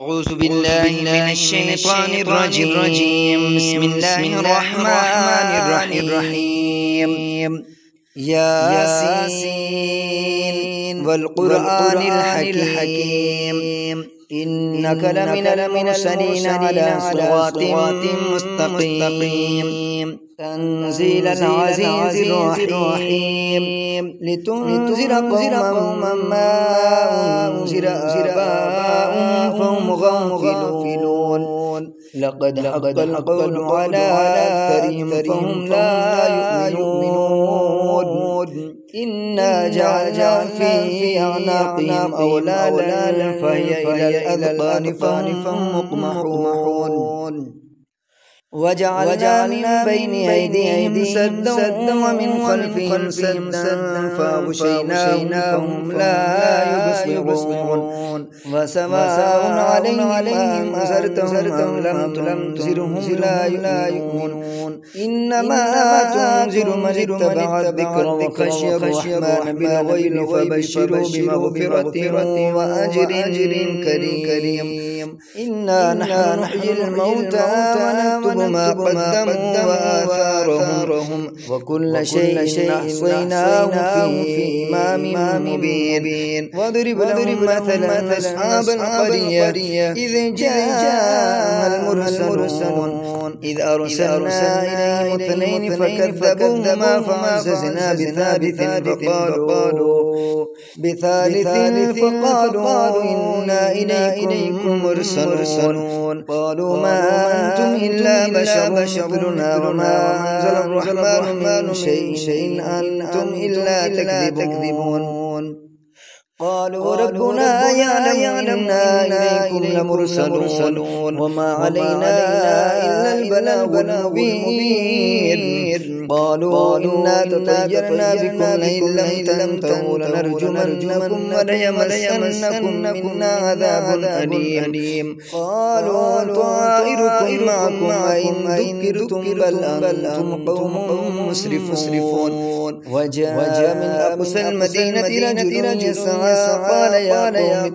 أعوذ بالله من الشيطان الرجيم. بسم الله الرحمن الرحيم. ياسين والقرآن الحكيم إنك لمن المرسلين على صراط مستقيم. تنزيل العزيز الرحيم لتنذر قوما ما أنذر آباؤهم فهم غافلون. لقد حق القول على أكثرهم فهم لا يؤمنون. إنا جعلنا في أعناقهم أغلالا فهي إلى الأذقان فهم مقمحون. وجعلنا من بين أيديهم سدا ومن خلفهم سدا فأغشيناهم فهم لا يبصرون. وسواء عليهم أنذرتهم أم لم تنذرهم لا يؤمنون. إنما تنذر من اتبع الذكر وخشي الرحمن بالغيب فبشروا بمغفرة وأجر كريم. إنا نحن نحيي الموتى ونكتب ما قدموا وآثارهم وكل شيء أحصيناه في إمام مبين. واضرب لهم مثلا أصحاب القرية إذ جاء المرسلون إذ أرسلنا إليهم اثنين فكذبوهما فعززنا بثالث فقالوا إنا إليكم مرسلون. قالوا ما أنتم إلا بشر مثلنا وما أنزل الرحمن من شيء أنتم إلا تكذبون. قالوا ربنا يعلم إنا إليكم لمرسلون وما علينا إلا البلاغ المبين. قالوا إنا تطيرنا بكم لئن لم تنتهوا لنرجمنكم وليمسنكم منا عذاب أليم. قالوا طائركم معكم أئن ذكرتم بل أنتم قوم مسرفون. وجاء من أقصى المدينة رجل يسعى قال يا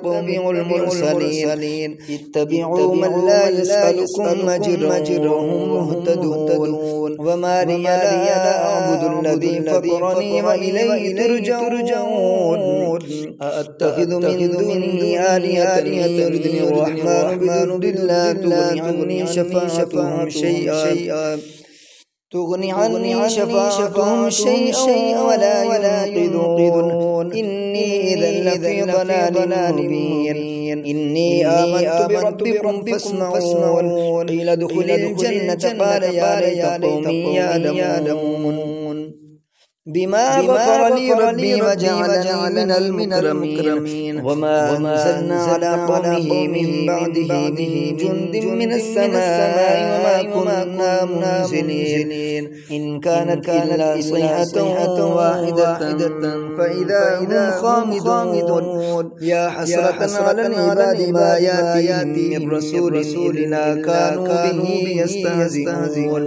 قوم اتبعوا المرسلين اتبعوا من لا يسألكم أجرا وهم مهتدون. وما لي لا أعبد الذي فطرني وإليه ترجعون. أأتخذ من دونه آلهة يردني الرحمن بضر لا تغني عني شفاعتهم شيئا ولا ينقذون. إني إذا لفي ضلال مبين. إني آمنت بربكم فاسمعون. قيل ادخل الجنة قال يا ليت قومي يعلمون بما غفر لي ربي وجعلني من المكرمين. وما أنزلنا على قومه من بعده من جند من السماء وما كنا منزلين. إن كانت إلا صيحة واحدة فإذا هم خامدون. يا حسرة على العباد ما يأتيهم من رسول إلا كانوا به يستهزئون.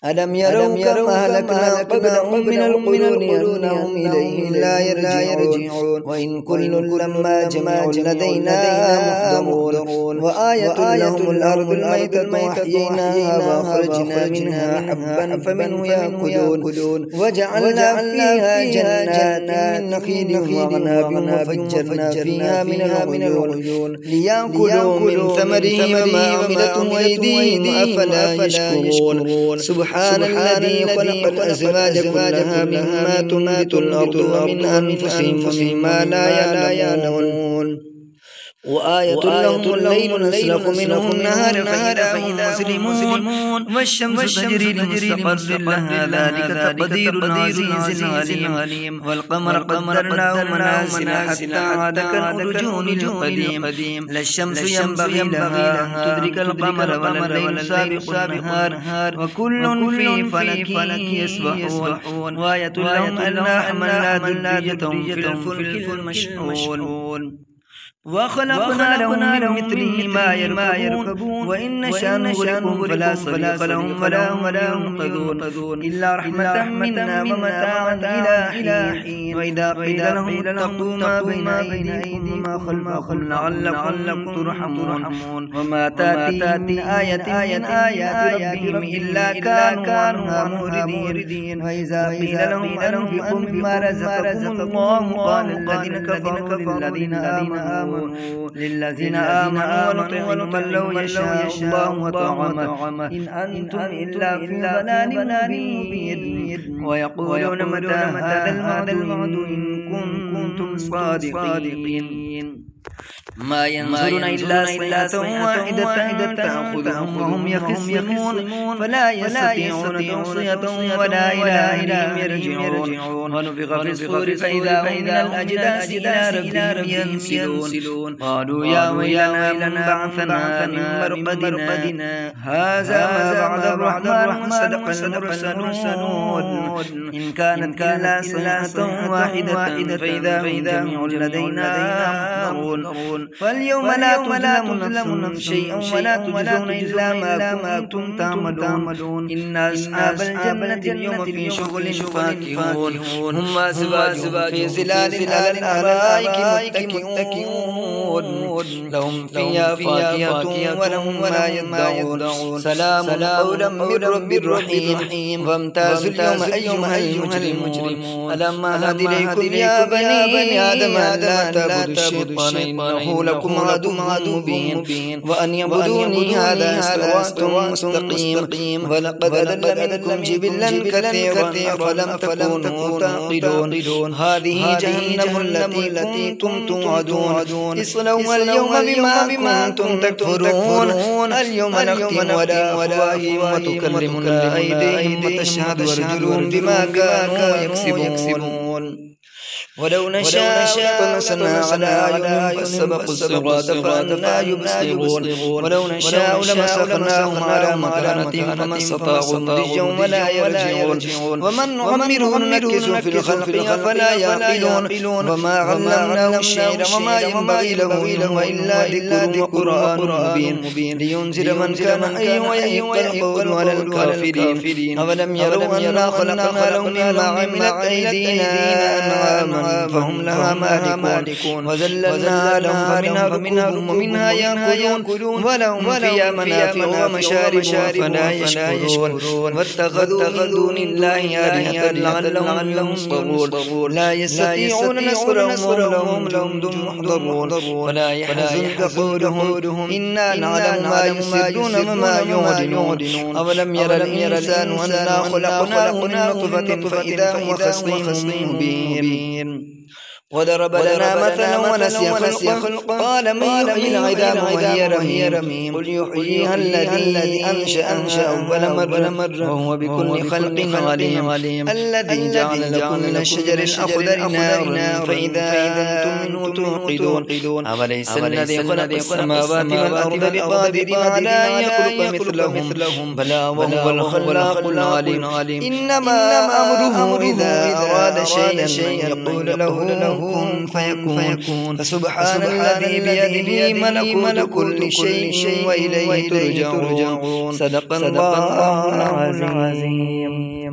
ألم يروا كم أهلكنا قبلهم من القرون أنهم إليهم لا يرجعون. وإن كل لما جميع لدينا محضرون. وآية لهم الأرض الميتة أحييناها وأخرجنا منها حبا فمنه يأكلون. وجعلنا فيها جنات من نخيل وأعناب وفجرنا فيها من العيون ليأكلوا من ثمره وما عملته أيديهم أفلا يشكرون. سبحان الذي خلق الأزواج كلها مما تنبت الأرض ومن أنفسهم ومما لا يعلمون. وآية لهم الليل نسلخ منه النهار فإذا هم مسلمون. والشمس تجري لمستقر لها ذلك تقدير العزيز العليم. والقمر قدرناه منازل حتى عاد كالأرجون القديم. لا الشمس ينبغي لها أن تدرك القمر ولا الليل سابق النهار وكل في فلك يسبحون. وآية لهم ألا حملنا ذريتهم في الفلك المشحون. وخلقنا لهم من مثله ما يركبون وإن نشأ نغرقهم فلا صريخ لهم ولا هم ينقذون إلا رحمة منا ومتاعا إلى حين وإذا قيل لهم اتقوا ما بين أيديكم وما خلفكم لعلكم ترحمون وما تأتيهم من آية من آيات ربهم إلا كانوا عنها معرضين وإذا قيل لهم أنفقوا مما رزقكم الله قال الذين كفروا للذين آمنوا ونطعم من لو يشاء الله وطعمه إن أنتم إلا في ضلال مبين ويقولون متى هذا الوعد إن كنتم صادقين ما ينظرون إلا صيحة واحدة تأخذهم وهم يخصمون فلا يستطيعون توصية ولا إلى أهلهم يرجعون ونفخ في الصور فإذا هم من الأجداث إلى ربهم ينسلون قالوا يا ويلنا من بعثنا من مرقدنا هذا ما بعد الرحمن صدق المرسلون إن كانت إلا صيحة واحدة فإذا هم جميع لدينا محضرون فاليوم لا تظلم نفس شيئا ولا تجزون إلا ما كنتم تعملون إن أصحاب الجنة اليوم في شغل فاكهون هم وأزواجهم في ظلال على الأرائك متكئون لهم فيها فاكهة ولهم ما يدعون سلام قولا من رب رحيم وامتازوا اليوم أيها المجرمون ألم أعهد إليكم يا بني آدم ألا تعبدوا الشيطان إنه لكم عدو مبين وأن يعبدوني هذا صراط مستقيم ولقد أضل منكم جبلا كثيرا أفلم تكونوا تعقلون هذه جهنم التي كنتم توعدون اصلوها اليوم بما كنتم تكفرون اليوم نختم على أفواههم وتكلمنا أيديهم وتشهد أرجلهم بما كانوا يكسبون ولو نشاء طمسنا على أعينهم فاستبقوا الصراط فأنى يبصرون ولو نشاء لمسخناهم على مكانتهم فما استطاعوا مضيا ولا يرجعون ومن نعمره ننكسه في الخلق أفلا يعقلون وما علمناه الشعر وما ينبغي له إلا ذكر وقرآن مبين لينذر من كان حيا ويحق القول على الكافرين أولم يروا أنا خلقنا لهم مما عملت أيدينا أنعاما فهم لها مالكون وذللنا لهم فمنها ومنها يأكلون ولهم فيها منافع ومشارب فلا يشكرون واتخذوا من دون الله آلهة لعلهم ينصرون لا يستطيعون نصرهم وهم جند محضرون ولا يحزنك قولهم إنا نعلم ما يسرون وما يعلنون أولم ير الإنسان أنا خلقناه من نطفة فإذا هو خصيم مبين وضرب لنا مثلا ونسي خلقه قال من يحيي العظام وهي رميم قل يحييها الذي أنشأ أول مرة وهو بكل خلق عليم الذي جعل لكم من الشجر الأخضر نارا فإذا أنتم منه توقدون أوليس الذي خلق السماوات والأرض بقادر على أن يخلق مثلهم بلى وهو الخلاق العليم إنما أمره إذا أراد شيئا يقول له كن فيكون فسبحان الذي بيده ملكوت كل شيء وإليه ترجعون صدق الله العظيم.